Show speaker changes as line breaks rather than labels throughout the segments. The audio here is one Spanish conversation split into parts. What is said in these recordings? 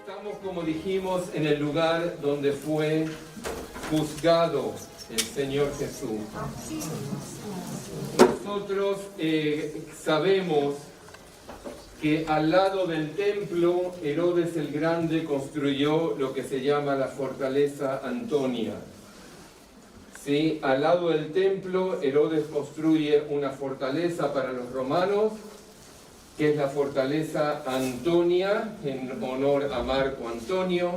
Estamos, como dijimos, en el lugar donde fue juzgado el Señor Jesús. Nosotros sabemos que al lado del templo, Herodes el Grande construyó lo que se llama la fortaleza Antonia. ¿Sí? Al lado del templo, Herodes construye una fortaleza para los romanos, que es la fortaleza Antonia, en honor a Marco Antonio,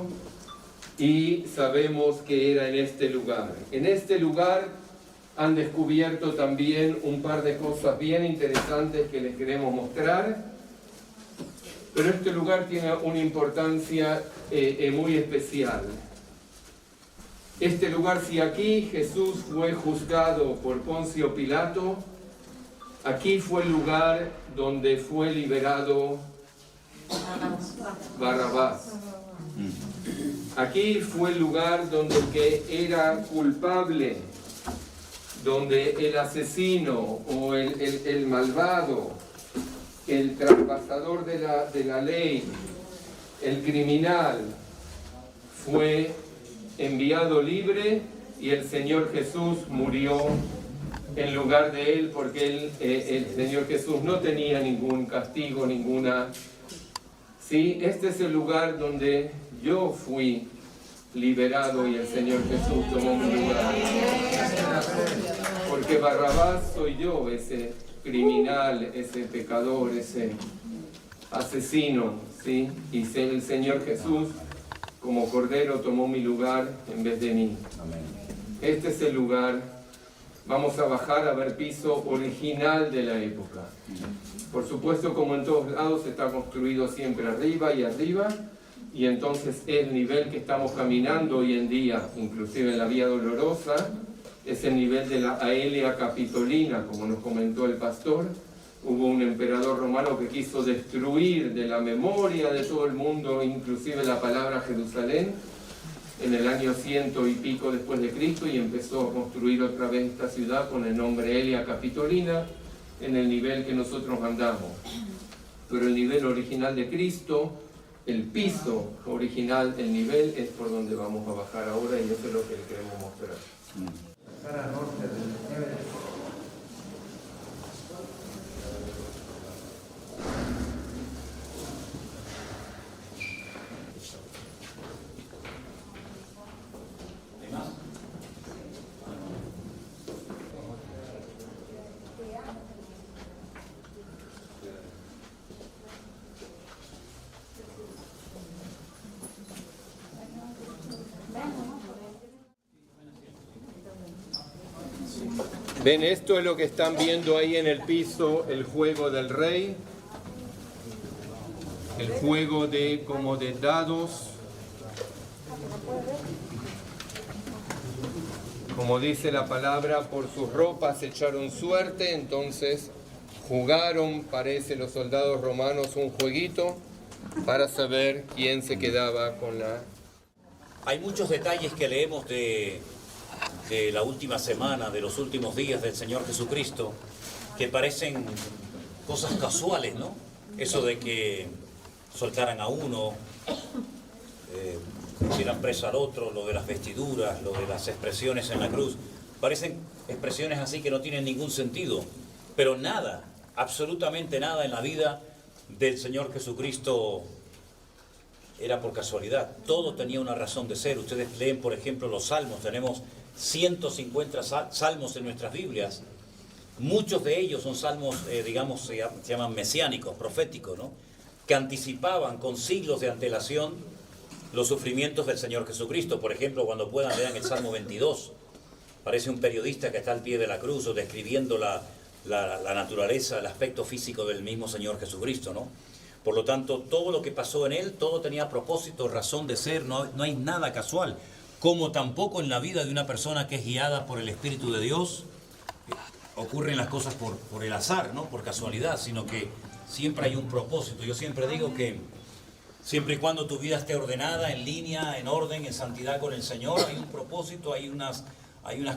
y sabemos que era en este lugar. En este lugar han descubierto también un par de cosas bien interesantes que les queremos mostrar, pero este lugar tiene una importancia muy especial. Este lugar, si aquí Jesús fue juzgado por Poncio Pilato, aquí fue el lugar donde fue liberado Barrabás. Aquí fue el lugar donde el que era culpable, donde el asesino o el malvado, el traspasador de la ley, el criminal, fue enviado libre y el Señor Jesús murió en lugar de él, porque el Señor Jesús no tenía ningún castigo, ninguna... Sí, este es el lugar donde yo fui liberado y el Señor Jesús tomó mi lugar. Porque Barrabás soy yo, ese criminal, ese pecador, ese asesino, ¿sí? Y el Señor Jesús, como Cordero, tomó mi lugar en vez de mí. Este es el lugar. Vamos a bajar a ver piso original de la época. Por supuesto, como en todos lados, está construido siempre arriba y arriba, y entonces el nivel que estamos caminando hoy en día, inclusive en la Vía Dolorosa, es el nivel de la Aelia Capitolina, como nos comentó el pastor. Hubo un emperador romano que quiso destruir de la memoria de todo el mundo, inclusive la palabra Jerusalén, en el año 100 y pico después de Cristo, y empezó a construir otra vez esta ciudad con el nombre Aelia Capitolina, en el nivel que nosotros andamos. Pero el nivel original de Cristo, el piso original, el nivel, es por donde vamos a bajar ahora, y eso es lo que le queremos mostrar. Ven, esto es lo que están viendo ahí en el piso, el juego del rey, el juego como de dados. Como dice la palabra, por sus ropas echaron suerte, entonces jugaron, parece, los soldados romanos un jueguito para saber quién se quedaba con la...
Hay muchos detalles que leemos de la última semana, de los últimos días del Señor Jesucristo, que parecen cosas casuales, ¿no? Eso de que soltaran a uno, dieran preso al otro, lo de las vestiduras, lo de las expresiones en la cruz, parecen expresiones así que no tienen ningún sentido, pero nada, absolutamente nada en la vida del Señor Jesucristo era por casualidad. Todo tenía una razón de ser. Ustedes leen, por ejemplo, los salmos. Tenemos 150 salmos en nuestras Biblias. Muchos de ellos son salmos, digamos, se llaman mesiánicos, proféticos, ¿no? Que anticipaban con siglos de antelación los sufrimientos del Señor Jesucristo. Por ejemplo, cuando puedan, lean el Salmo 22. Parece un periodista que está al pie de la cruz o describiendo la naturaleza, el aspecto físico del mismo Señor Jesucristo, ¿no? Por lo tanto, todo lo que pasó en él, todo tenía propósito, razón de ser, no hay nada casual. Como tampoco en la vida de una persona que es guiada por el Espíritu de Dios, ocurren las cosas por el azar, no por casualidad, sino que siempre hay un propósito. Yo siempre digo que siempre y cuando tu vida esté ordenada, en línea, en orden, en santidad con el Señor, hay un propósito, hay unas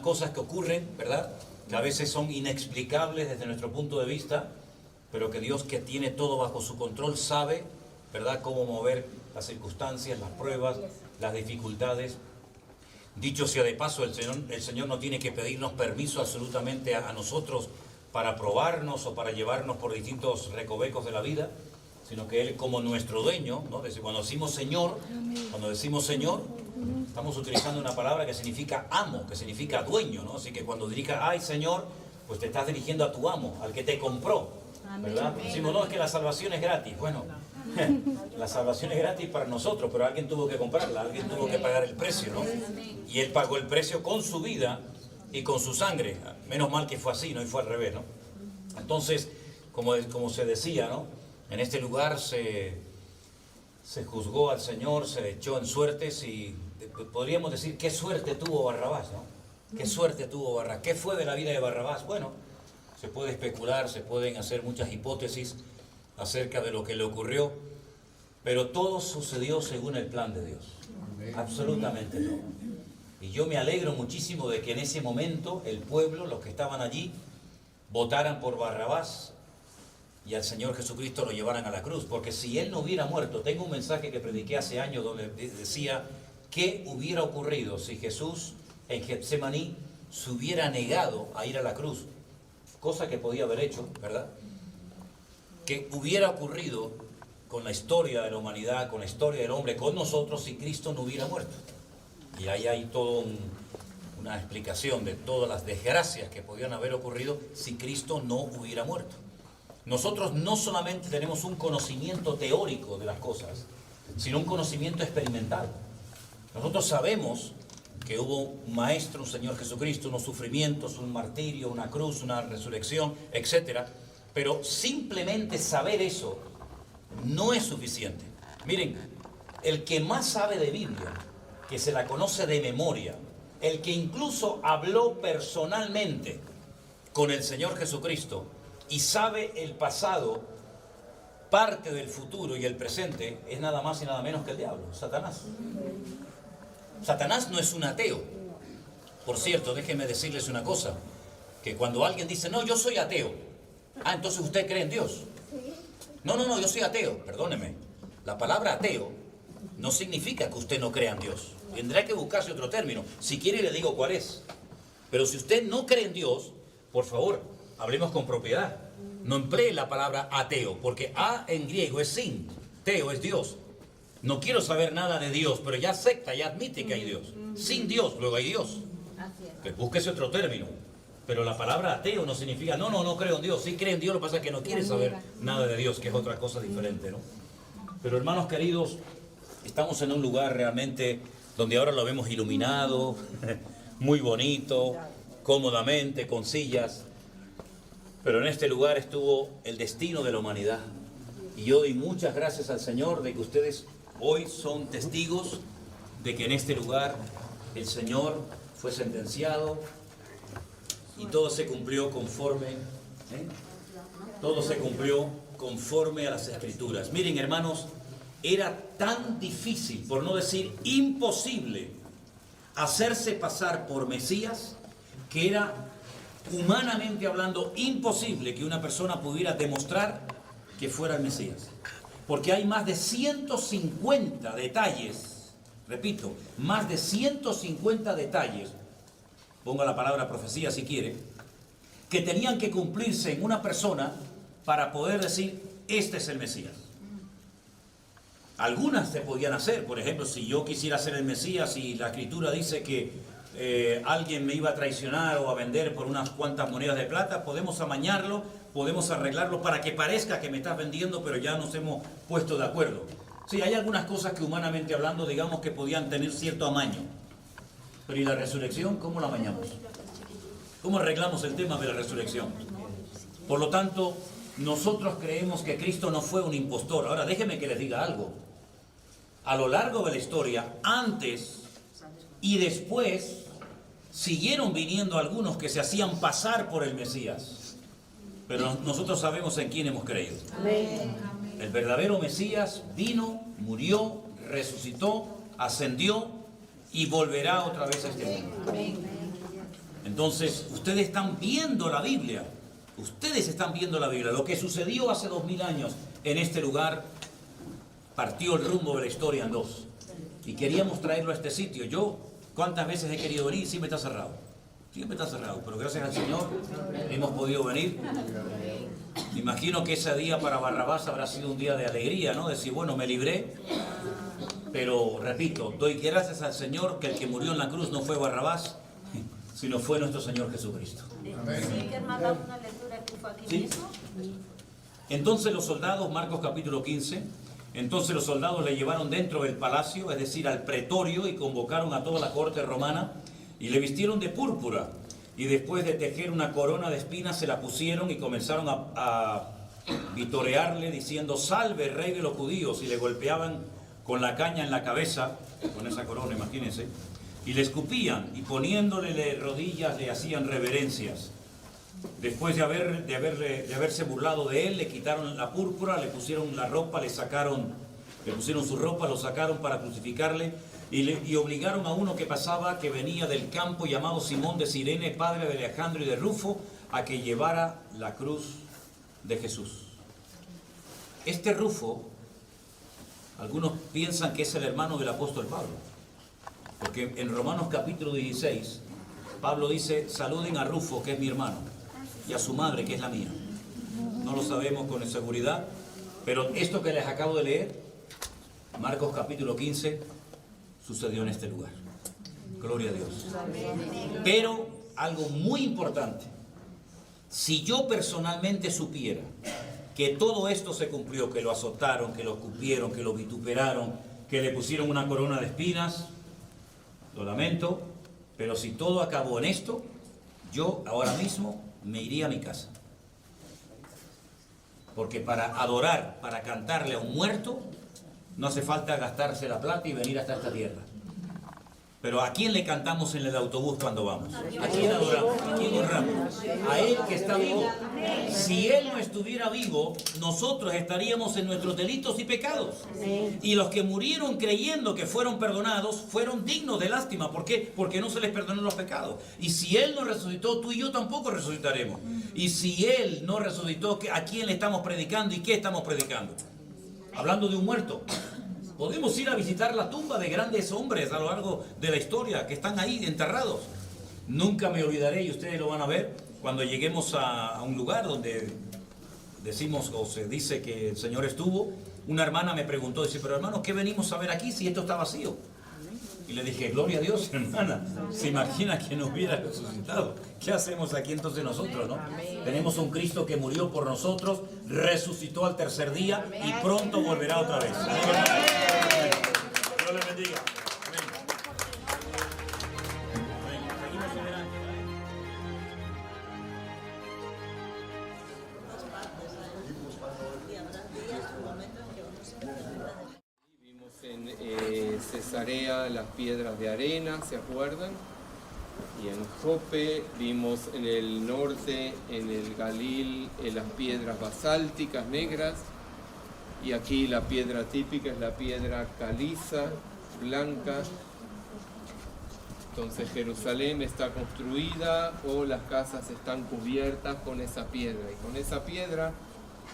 cosas que ocurren, ¿verdad? Que a veces son inexplicables desde nuestro punto de vista, pero que Dios, que tiene todo bajo su control, sabe ¿verdad?, cómo mover las circunstancias, las pruebas, las dificultades. Dicho sea de paso, el Señor no tiene que pedirnos permiso absolutamente a nosotros para probarnos o para llevarnos por distintos recovecos de la vida, sino que Él, como nuestro dueño, ¿no? Cuando decimos Señor, estamos utilizando una palabra que significa amo, que significa dueño, ¿no? Así que cuando digas, ay Señor, pues te estás dirigiendo a tu amo, al que te compró, ¿verdad? Decimos, no, es que la salvación es gratis. Bueno, la salvación es gratis para nosotros, pero alguien tuvo que comprarla, alguien tuvo que pagar el precio, ¿no? Y Él pagó el precio con su vida y con su sangre. Menos mal que fue así, ¿no? Y fue al revés, ¿no? Entonces, como se decía, ¿no? En este lugar se juzgó al Señor, se le echó en suertes y podríamos decir, qué suerte tuvo Barrabás, ¿no? Qué suerte tuvo Barrabás. ¿Qué fue de la vida de Barrabás? Bueno, se puede especular, se pueden hacer muchas hipótesis acerca de lo que le ocurrió, pero todo sucedió según el plan de Dios. Absolutamente todo. Y yo me alegro muchísimo de que en ese momento el pueblo, los que estaban allí, votaran por Barrabás y al Señor Jesucristo lo llevaran a la cruz, porque si Él no hubiera muerto, tengo un mensaje que prediqué hace años donde decía qué hubiera ocurrido si Jesús en Getsemaní se hubiera negado a ir a la cruz, cosa que podía haber hecho, ¿verdad? ¿Qué hubiera ocurrido con la historia de la humanidad, con la historia del hombre, con nosotros si Cristo no hubiera muerto? Y ahí hay toda una explicación de todas las desgracias que podían haber ocurrido si Cristo no hubiera muerto. Nosotros no solamente tenemos un conocimiento teórico de las cosas, sino un conocimiento experimental. Nosotros sabemos que hubo un maestro, un Señor Jesucristo, unos sufrimientos, un martirio, una cruz, una resurrección, etc. Pero simplemente saber eso no es suficiente. Miren, el que más sabe de Biblia, que se la conoce de memoria, el que incluso habló personalmente con el Señor Jesucristo y sabe el pasado, parte del futuro y el presente, es nada más y nada menos que el diablo, Satanás. Satanás no es un ateo. Por cierto, déjenme decirles una cosa, que cuando alguien dice, no, yo soy ateo, entonces usted cree en Dios. No, yo soy ateo, perdóneme. La palabra ateo no significa que usted no crea en Dios. Tendrá que buscarse otro término. Si quiere le digo cuál es. Pero si usted no cree en Dios, por favor, hablemos con propiedad. No emplee la palabra ateo, porque a en griego es sin, teo es Dios. No quiero saber nada de Dios, pero ya acepta, ya admite que hay Dios. Sin Dios, luego hay Dios. Pues búsquese otro término. Pero la palabra ateo no significa, no creo en Dios. Sí cree en Dios, lo que pasa es que no quiere saber nada de Dios, que es otra cosa diferente, ¿no? Pero hermanos queridos, estamos en un lugar realmente donde ahora lo vemos iluminado, muy bonito, cómodamente, con sillas. Pero en este lugar estuvo el destino de la humanidad. Y yo doy muchas gracias al Señor de que ustedes hoy son testigos de que en este lugar el Señor fue sentenciado y todo se cumplió conforme, todo se cumplió conforme a las Escrituras. Miren, hermanos, era tan difícil, por no decir imposible, hacerse pasar por Mesías, que era humanamente hablando imposible que una persona pudiera demostrar que fuera el Mesías. Porque hay más de 150 detalles, repito, más de 150 detalles, ponga la palabra profecía si quiere, que tenían que cumplirse en una persona para poder decir, este es el Mesías. Algunas se podían hacer, por ejemplo, si yo quisiera ser el Mesías y la Escritura dice que alguien me iba a traicionar o a vender por unas cuantas monedas de plata, podemos amañarlo, podemos arreglarlo para que parezca que me estás vendiendo, pero ya nos hemos puesto de acuerdo. Sí, hay algunas cosas que humanamente hablando, digamos que podían tener cierto amaño. Pero ¿y la resurrección? ¿Cómo la amañamos? ¿Cómo arreglamos el tema de la resurrección? Por lo tanto, nosotros creemos que Cristo no fue un impostor. Ahora, déjenme que les diga algo. A lo largo de la historia, antes y después, siguieron viniendo algunos que se hacían pasar por el Mesías. Pero nosotros sabemos en quién hemos creído.
Amén.
El verdadero Mesías vino, murió, resucitó, ascendió y volverá otra vez a este mundo. Entonces, ustedes están viendo la Biblia. Ustedes están viendo la Biblia. Lo que sucedió hace 2000 años en este lugar partió el rumbo de la historia en dos. Y queríamos traerlo a este sitio. Yo, ¿cuántas veces he querido venir? Siempre está cerrado. Siempre está cerrado. Pero gracias al Señor hemos podido venir. Me imagino que ese día para Barrabás habrá sido un día de alegría, ¿no? Decir, bueno, me libré. Pero, repito, doy gracias al Señor que el que murió en la cruz no fue Barrabás, sino fue nuestro Señor Jesucristo.
Sí, que hermano, una lectura que fue aquí mismo.
Entonces los soldados, Marcos capítulo 15, entonces los soldados le llevaron dentro del palacio, es decir, al pretorio, y convocaron a toda la corte romana, y le vistieron de púrpura, y después de tejer una corona de espinas se la pusieron y comenzaron a vitorearle diciendo, salve, rey de los judíos, y le golpeaban con la caña en la cabeza, con esa corona, imagínense, y le escupían, y poniéndole de rodillas le hacían reverencias. Después de haberse burlado de él, le quitaron la púrpura, le pusieron la ropa, le pusieron su ropa, lo sacaron para crucificarle, y obligaron a uno que pasaba, que venía del campo, llamado Simón de Cirene, padre de Alejandro y de Rufo, a que llevara la cruz de Jesús. Este Rufo, algunos piensan que es el hermano del apóstol Pablo, porque en Romanos capítulo 16, Pablo dice, saluden a Rufo, que es mi hermano, y a su madre, que es la mía. No lo sabemos con seguridad, pero esto que les acabo de leer, Marcos capítulo 15, sucedió en este lugar. Gloria a Dios. Pero algo muy importante, si yo personalmente supiera que todo esto se cumplió, que lo azotaron, que lo escupieron, que lo vituperaron, que le pusieron una corona de espinas, lo lamento, pero si todo acabó en esto, yo ahora mismo me iría a mi casa. Porque para adorar, para cantarle a un muerto, no hace falta gastarse la plata y venir hasta esta tierra. Pero ¿a quién le cantamos en el autobús cuando vamos? ¿A quién adoramos? ¿A quién honramos? A Él que está vivo. Si Él no estuviera vivo, nosotros estaríamos en nuestros delitos y pecados. Y los que murieron creyendo que fueron perdonados, fueron dignos de lástima. ¿Por qué? Porque no se les perdonó los pecados. Y si Él no resucitó, tú y yo tampoco resucitaremos. Y si Él no resucitó, ¿a quién le estamos predicando y qué estamos predicando? Hablando de un muerto. Podemos ir a visitar la tumba de grandes hombres a lo largo de la historia que están ahí enterrados. Nunca me olvidaré, y ustedes lo van a ver, cuando lleguemos a un lugar donde decimos o se dice que el Señor estuvo. Una hermana me preguntó, dice, pero hermano, ¿qué venimos a ver aquí si esto está vacío? Y le dije, gloria a Dios, hermana, se imagina que no hubiera resucitado. ¿Qué hacemos aquí entonces nosotros, no? Tenemos un Cristo que murió por nosotros, resucitó al tercer día y pronto volverá otra vez. Dios le bendiga. Amén. Seguimos adelante.
Vimos en Cesarea las piedras de arena, ¿se acuerdan? Y en Jope vimos en el norte, en el Galil, las piedras basálticas negras. Y aquí la piedra típica es la piedra caliza, blanca. Entonces Jerusalén está construida o las casas están cubiertas con esa piedra. Y con esa piedra,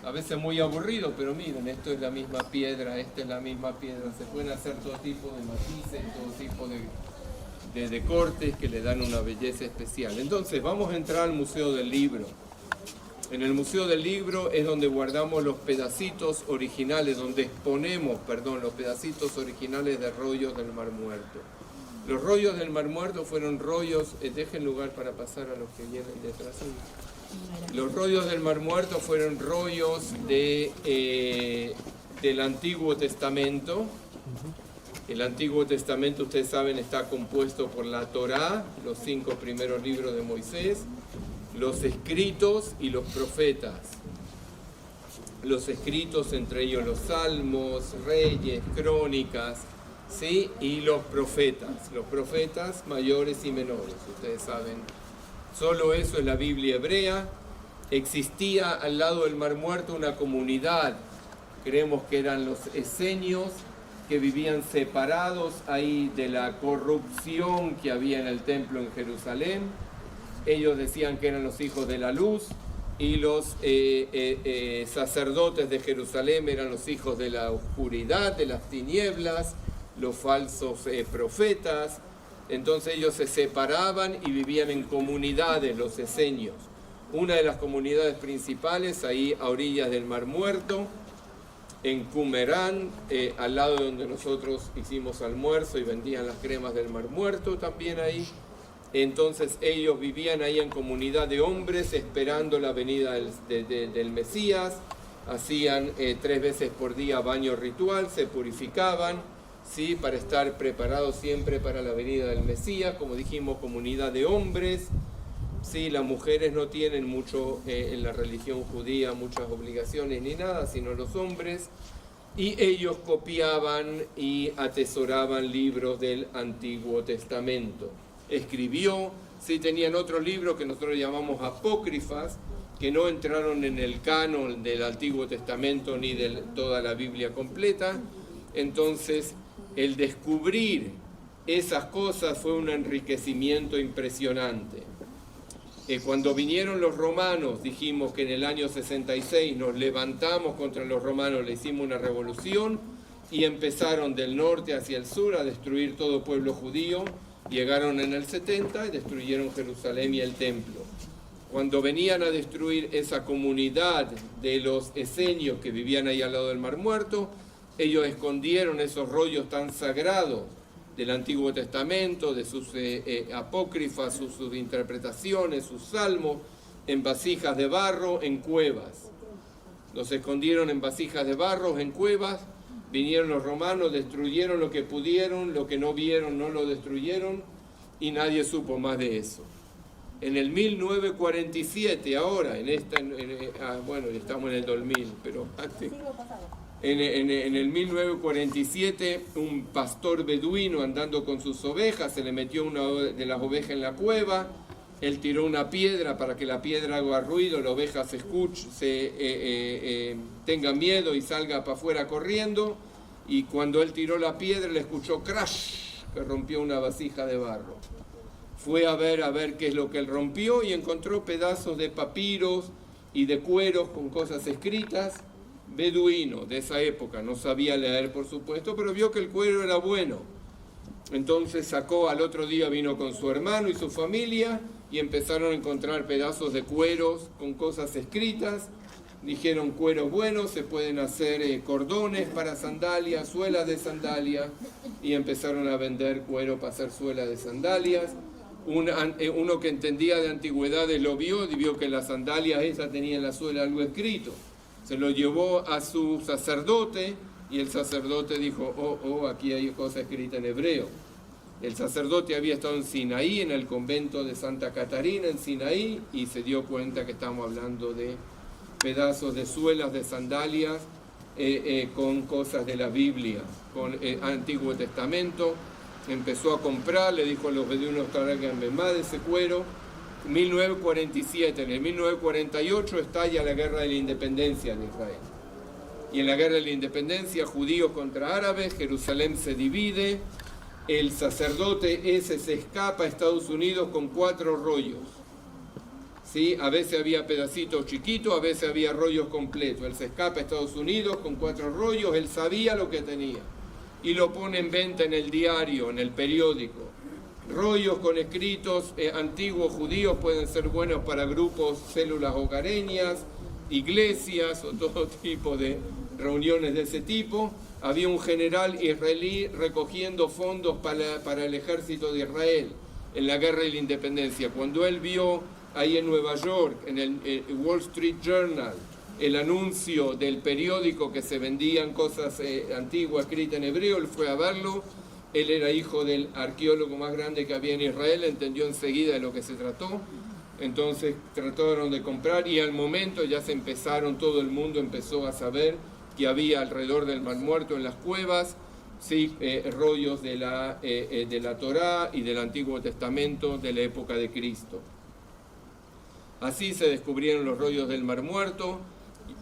a veces muy aburrido, pero miren, esto es la misma piedra, esta es la misma piedra. Se pueden hacer todo tipo de matices, todo tipo de cortes que le dan una belleza especial. Entonces vamos a entrar al Museo del Libro. En el Museo del Libro es donde guardamos los pedacitos originales, donde exponemos, los pedacitos originales de rollos del Mar Muerto. Los rollos del Mar Muerto fueron rollos, dejen lugar para pasar a los que vienen detrás. Los rollos del Mar Muerto fueron rollos del Antiguo Testamento. El Antiguo Testamento, ustedes saben, está compuesto por la Torá, los 5 primeros libros de Moisés, los escritos y los profetas. Los escritos, entre ellos los Salmos, Reyes, Crónicas, ¿sí? Y los profetas mayores y menores, ustedes saben. Solo eso es la Biblia hebrea. Existía al lado del Mar Muerto una comunidad, creemos que eran los esenios, que vivían separados ahí de la corrupción que había en el templo en Jerusalén. Ellos decían que eran los hijos de la luz, y los sacerdotes de Jerusalén eran los hijos de la oscuridad, de las tinieblas, los falsos profetas. Entonces ellos se separaban y vivían en comunidades, los esenios. Una de las comunidades principales, ahí a orillas del Mar Muerto, en Qumran, al lado de donde nosotros hicimos almuerzo y vendían las cremas del Mar Muerto también ahí. Entonces ellos vivían ahí en comunidad de hombres esperando la venida del Mesías, hacían 3 veces por día baño ritual, se purificaban, ¿sí? Para estar preparados siempre para la venida del Mesías, como dijimos, comunidad de hombres, ¿sí? Las mujeres no tienen mucho en la religión judía, muchas obligaciones ni nada, sino los hombres, y ellos copiaban y atesoraban libros del Antiguo Testamento. Escribió, sí, tenían otros libros que nosotros llamamos apócrifas, que no entraron en el canon del Antiguo Testamento ni de toda la Biblia completa. Entonces, el descubrir esas cosas fue un enriquecimiento impresionante. Cuando vinieron los romanos, dijimos que en el año 66 nos levantamos contra los romanos, le hicimos una revolución y empezaron del norte hacia el sur a destruir todo pueblo judío. Llegaron en el 70 y destruyeron Jerusalén y el templo. Cuando venían a destruir esa comunidad de los esenios que vivían ahí al lado del Mar Muerto, ellos escondieron esos rollos tan sagrados del Antiguo Testamento, de sus apócrifas, sus interpretaciones, sus salmos, en vasijas de barro, en cuevas. Los escondieron en vasijas de barro, en cuevas. Vinieron los romanos, destruyeron lo que pudieron, lo que no vieron no lo destruyeron y nadie supo más de eso. En el 1947, ahora, bueno, estamos en el 2000, pero antes, en el 1947, un pastor beduino andando con sus ovejas, se le metió una de las ovejas en la cueva, él tiró una piedra para que la piedra haga ruido, la oveja se tenga miedo y salga para afuera corriendo, y cuando él tiró la piedra le escuchó crash, que rompió una vasija de barro. Fue a ver qué es lo que él rompió y encontró pedazos de papiros y de cueros con cosas escritas, beduino de esa época, no sabía leer por supuesto, pero vio que el cuero era bueno. Entonces sacó, al otro día vino con su hermano y su familia y empezaron a encontrar pedazos de cueros con cosas escritas. Dijeron, cueros buenos, se pueden hacer cordones para sandalias, suelas de sandalias, y empezaron a vender cuero para hacer suelas de sandalias. Uno que entendía de antigüedades lo vio y vio que las sandalias esas tenían en la suela algo escrito. Se lo llevó a su sacerdote y el sacerdote dijo, aquí hay cosa escrita en hebreo. El sacerdote había estado en Sinaí, en el convento de Santa Catarina en Sinaí, y se dio cuenta que estamos hablando de pedazos de suelas de sandalias con cosas de la Biblia, con el Antiguo Testamento. Empezó a comprar, le dijo a los beduinos que traigan más de ese cuero. 1947, en el 1948 estalla la Guerra de la Independencia de Israel. Y en la Guerra de la Independencia, judíos contra árabes, Jerusalén se divide, el sacerdote ese se escapa a Estados Unidos con 4 rollos. ¿Sí? A veces había pedacitos chiquitos, a veces había rollos completos. Él se escapa a Estados Unidos con 4 rollos, él sabía lo que tenía. Y lo pone en venta en el diario, en el periódico. Rollos con escritos antiguos judíos pueden ser buenos para grupos, células hogareñas, iglesias o todo tipo de reuniones de ese tipo. Había un general israelí recogiendo fondos para el ejército de Israel en la Guerra de la Independencia. Cuando él vio ahí en Nueva York, en el Wall Street Journal, el anuncio del periódico que se vendían cosas antiguas escritas en hebreo, él fue a verlo. Él era hijo del arqueólogo más grande que había en Israel, entendió enseguida de lo que se trató. Entonces trataron de comprar y al momento ya todo el mundo empezó a saber que había alrededor del Mar Muerto en las cuevas, sí, rollos de la Torá y del Antiguo Testamento de la época de Cristo. Así se descubrieron los rollos del Mar Muerto.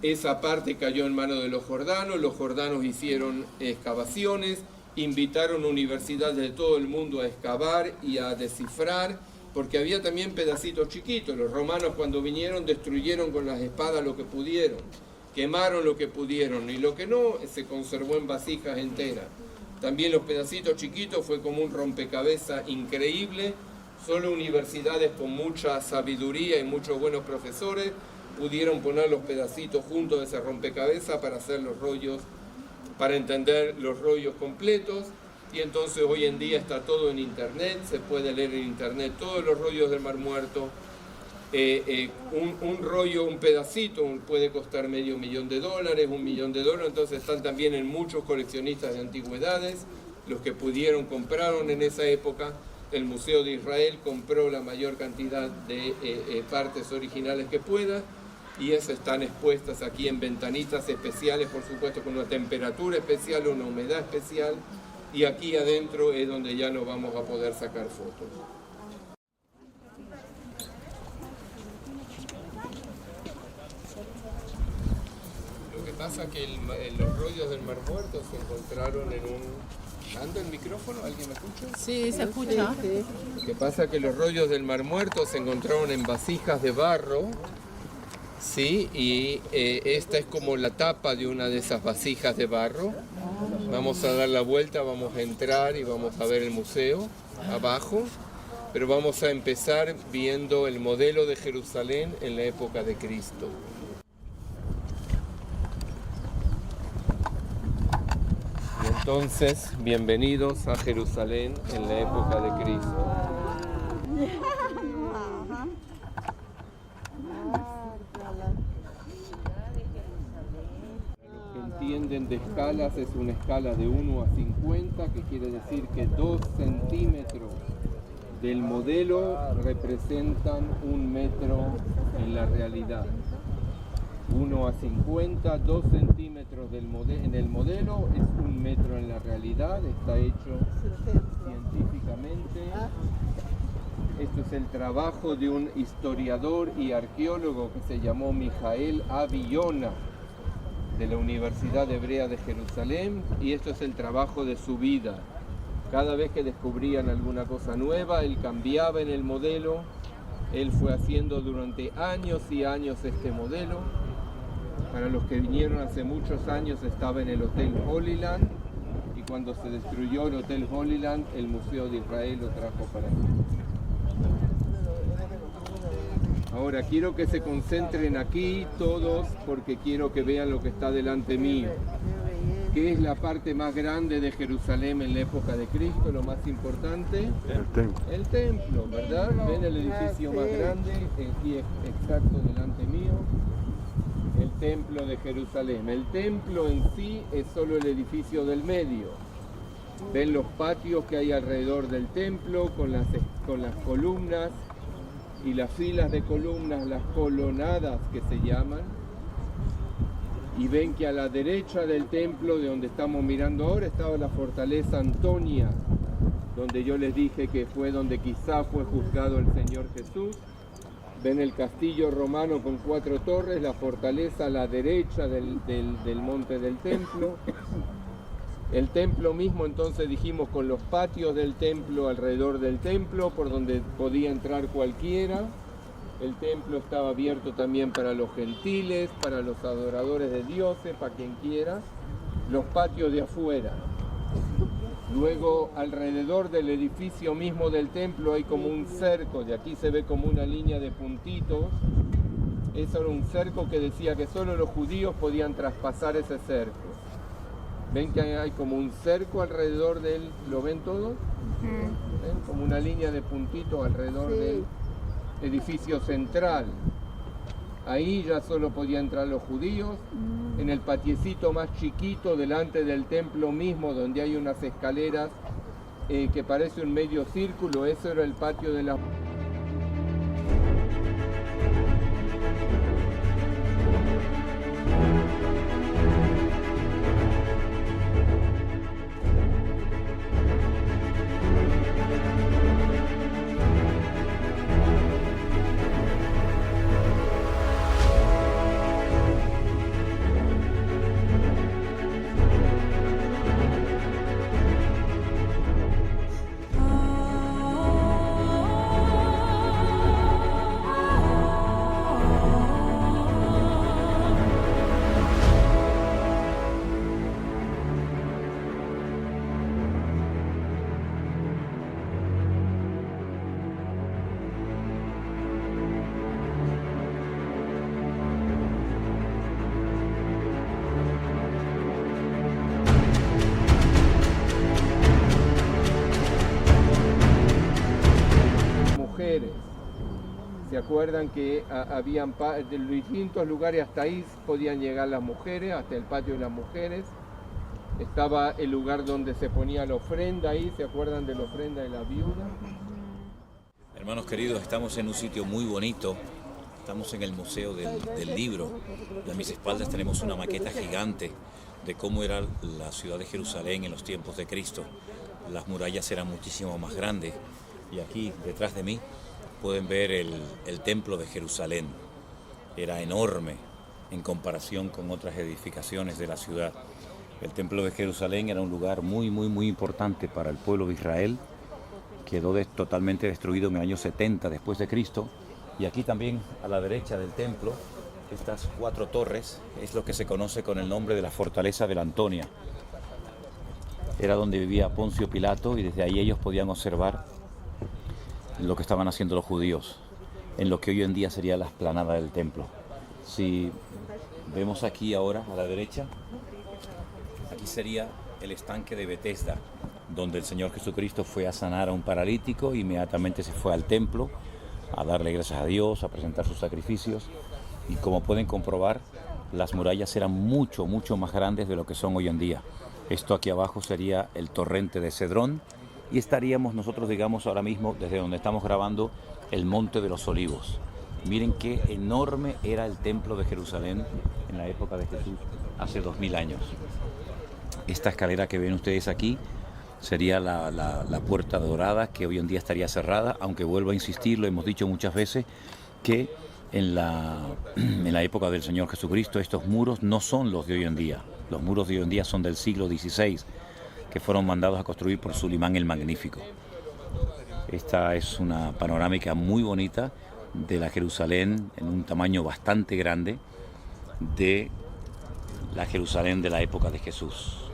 Esa parte cayó en manos de los jordanos hicieron excavaciones, invitaron a universidades de todo el mundo a excavar y a descifrar, porque había también pedacitos chiquitos. Los romanos cuando vinieron destruyeron con las espadas lo que pudieron, quemaron lo que pudieron, y lo que no se conservó en vasijas enteras. También los pedacitos chiquitos fue como un rompecabezas increíble. Solo universidades con mucha sabiduría y muchos buenos profesores pudieron poner los pedacitos juntos de ese rompecabezas para hacer los rollos, para entender los rollos completos. Y entonces hoy en día está todo en internet, se puede leer en internet todos los rollos del Mar Muerto. Un rollo, un pedacito puede costar $500,000, $1 millón, entonces están también en muchos coleccionistas de antigüedades. Los que pudieron compraron en esa época. El Museo de Israel compró la mayor cantidad de partes originales que pueda, y esas están expuestas aquí en ventanitas especiales, por supuesto con una temperatura especial, una humedad especial, y aquí adentro es donde ya no vamos a poder sacar fotos. Lo que pasa es que los rollos del Mar Muerto se encontraron en un... ¿Anda el micrófono? ¿Alguien me escucha?
Sí, se escucha. Sí.
Lo que pasa es que los rollos del Mar Muerto se encontraron en vasijas de barro, ¿sí? Y esta es como la tapa de una de esas vasijas de barro. Vamos a dar la vuelta, vamos a entrar y vamos a ver el museo abajo, pero vamos a empezar viendo el modelo de Jerusalén en la época de Cristo. Entonces, bienvenidos a Jerusalén en la época de Cristo. Para los que entienden de escalas, es una escala de 1 a 50, que quiere decir que 2 centímetros del modelo representan 1 metro en la realidad. 1 a 50, 2 centímetros en el modelo es 1 metro en la realidad, está hecho científicamente. Esto es el trabajo de un historiador y arqueólogo que se llamó Mijael Avi Yonah, de la Universidad Hebrea de Jerusalén, y esto es el trabajo de su vida. Cada vez que descubrían alguna cosa nueva, él cambiaba en el modelo. Él fue haciendo durante años y años este modelo. Para los que vinieron hace muchos años, estaba en el Hotel Holyland, y cuando se destruyó el Hotel Holyland, el Museo de Israel lo trajo para aquí. Ahora quiero que se concentren aquí todos, porque quiero que vean lo que está delante mío. ¿Qué es la parte más grande de Jerusalén en la época de Cristo? Lo más importante, el templo, ¿verdad? ¿Ven el edificio más grande? Aquí exacto delante mío. El templo de Jerusalén. El templo en sí es solo el edificio del medio. Ven los patios que hay alrededor del templo con las columnas y las filas de columnas, las colonadas que se llaman. Y ven que a la derecha del templo, de donde estamos mirando ahora, estaba la fortaleza Antonia, donde yo les dije que fue donde quizá fue juzgado el Señor Jesús. Ven el castillo romano con 4 torres, la fortaleza a la derecha del monte del templo. El templo mismo, entonces dijimos, con los patios del templo alrededor del templo, por donde podía entrar cualquiera. El templo estaba abierto también para los gentiles, para los adoradores de dioses, para quien quiera. Los patios de afuera. Luego, alrededor del edificio mismo del templo hay como un cerco, de aquí se ve como una línea de puntitos. Eso era un cerco que decía que solo los judíos podían traspasar ese cerco. ¿Ven que hay como un cerco alrededor del... ¿Lo ven todos? ¿Ven? Como una línea de puntitos alrededor del edificio central. Ahí ya solo podían entrar los judíos. En el patiecito más chiquito delante del templo mismo, donde hay unas escaleras que parece un medio círculo, eso era el patio de la... ¿Se acuerdan que habían de los distintos lugares hasta ahí podían llegar las mujeres, hasta el patio de las mujeres? Estaba el lugar donde se ponía la ofrenda ahí, ¿se acuerdan de la ofrenda de la viuda?
Hermanos queridos, estamos en un sitio muy bonito, estamos en el Museo del Libro, y a mis espaldas tenemos una maqueta gigante de cómo era la ciudad de Jerusalén en los tiempos de Cristo. Las murallas eran muchísimo más grandes, y aquí detrás de mí pueden ver el templo de Jerusalén. Era enorme en comparación con otras edificaciones de la ciudad. El templo de Jerusalén era un lugar muy importante para el pueblo de Israel. Quedó totalmente destruido en el año 70 después de Cristo. Y aquí también a la derecha del templo, estas 4 torres, es lo que se conoce con el nombre de la fortaleza de la Antonia. Era donde vivía Poncio Pilato y desde ahí ellos podían observar lo que estaban haciendo los judíos, en lo que hoy en día sería la explanada del templo. Si vemos aquí ahora a la derecha, aquí sería el estanque de Betesda, donde el Señor Jesucristo fue a sanar a un paralítico, inmediatamente se fue al templo a darle gracias a Dios, a presentar sus sacrificios, y como pueden comprobar, las murallas eran mucho más grandes de lo que son hoy en día. Esto aquí abajo sería el torrente de Cedrón, y estaríamos nosotros, digamos, ahora mismo, desde donde estamos grabando, el Monte de los Olivos. Miren qué enorme era el templo de Jerusalén en la época de Jesús, hace 2000 años. Esta escalera que ven ustedes aquí sería la puerta dorada, que hoy en día estaría cerrada, aunque vuelvo a insistir, lo hemos dicho muchas veces, que en la época del Señor Jesucristo estos muros no son los de hoy en día. Los muros de hoy en día son del siglo XVI, que fueron mandados a construir por Sulimán el Magnífico. Esta es una panorámica muy bonita de la Jerusalén en un tamaño bastante grande, de la Jerusalén de la época de Jesús.